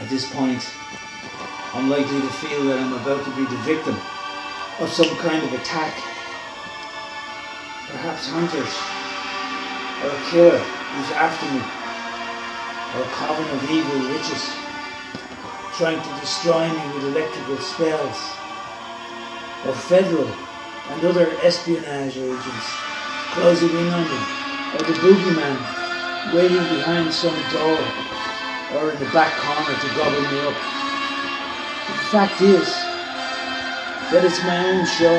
At this point, I'm likely to feel that I'm about to be the victim of some kind of attack. Perhaps hunters, or a killer who's after me, or a coven of evil witches trying to destroy me with electrical spells, or federal and other espionage agents closing in on me, or the boogeyman waiting behind some door or in the back corner to gobble me up. But the fact is that it's my own show.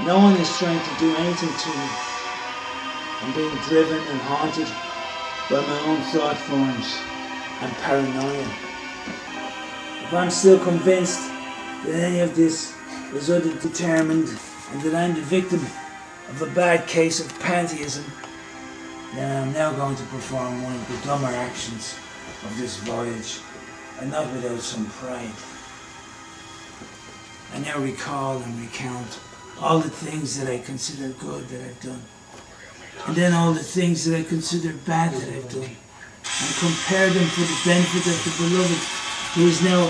No one is trying to do anything to me. I'm being driven and haunted by my own thought forms and paranoia. If I'm still convinced that any of this is utterly determined and that I'm the victim of a bad case of pantheism, then I'm now going to perform one of the dumber actions of this voyage, and not without some pride. I now recall and recount all the things that I consider good that I've done, and then all the things that I consider bad that I've done, and compare them for the benefit of the beloved who is now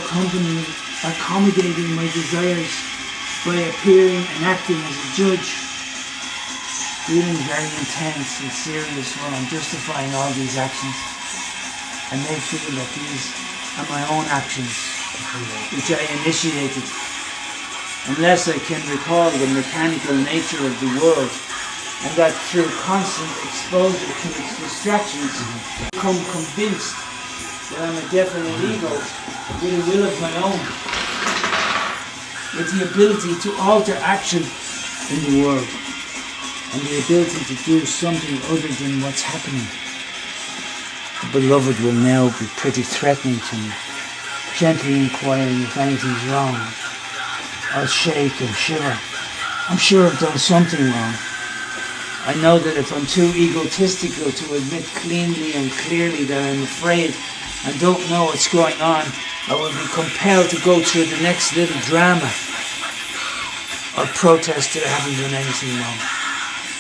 accommodating my desires by appearing and acting as a judge. Feeling very intense and serious while I'm justifying all these actions, and they feel that these are my own actions, which I initiated, unless I can recall the mechanical nature of the world, and that through constant exposure to its distractions, become convinced that I'm a definite ego with a will of my own, with the ability to alter action in the world, and the ability to do something other than what's happening. The beloved will now be pretty threatening to me, gently inquiring if anything's wrong. I'll shake and shiver. I'm sure I've done something wrong. I know that if I'm too egotistical to admit cleanly and clearly that I'm afraid and don't know what's going on, I will be compelled to go through the next little drama or protest that I haven't done anything wrong.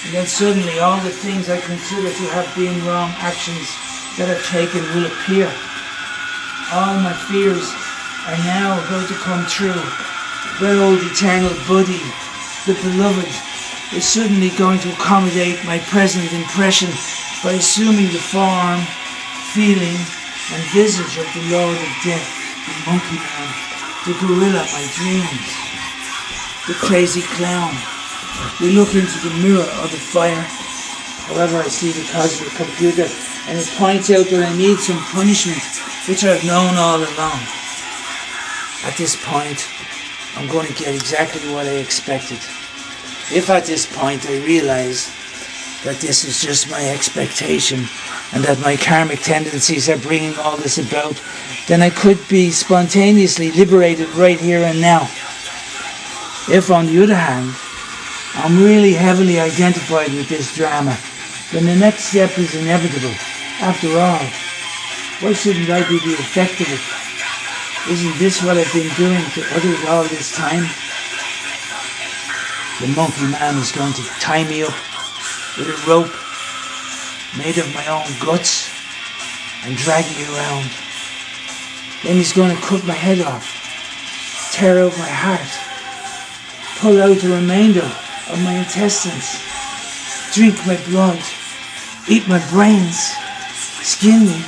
And then suddenly all the things I consider to have been wrong actions that I've taken will appear. All my fears are now about to come true. My old eternal buddy, the beloved, is suddenly going to accommodate my present impression by assuming the form, feeling and visage of the Lord of Death, the monkey man, the gorilla of my dreams, the crazy clown. We look into the mirror or the fire. However, I see the cosmic computer, and it points out that I need some punishment, which I've known all along. At this point, I'm going to get exactly what I expected. If at this point I realize that this is just my expectation, and that my karmic tendencies are bringing all this about, then I could be spontaneously liberated right here and now. If, on the other hand, I'm really heavily identified with this drama, then the next step is inevitable. After all, why shouldn't I be the effect of it? Isn't this what I've been doing to others all this time? The monkey man is going to tie me up with a rope made of my own guts and drag me around. Then he's going to cut my head off, tear out my heart, pull out the remainder of my intestines, drink my blood, eat my brains, skin me,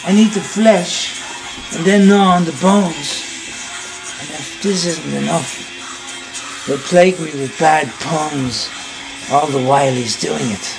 and eat the flesh, and then gnaw on the bones. And if this isn't enough, he'll plague me with bad puns all the while he's doing it.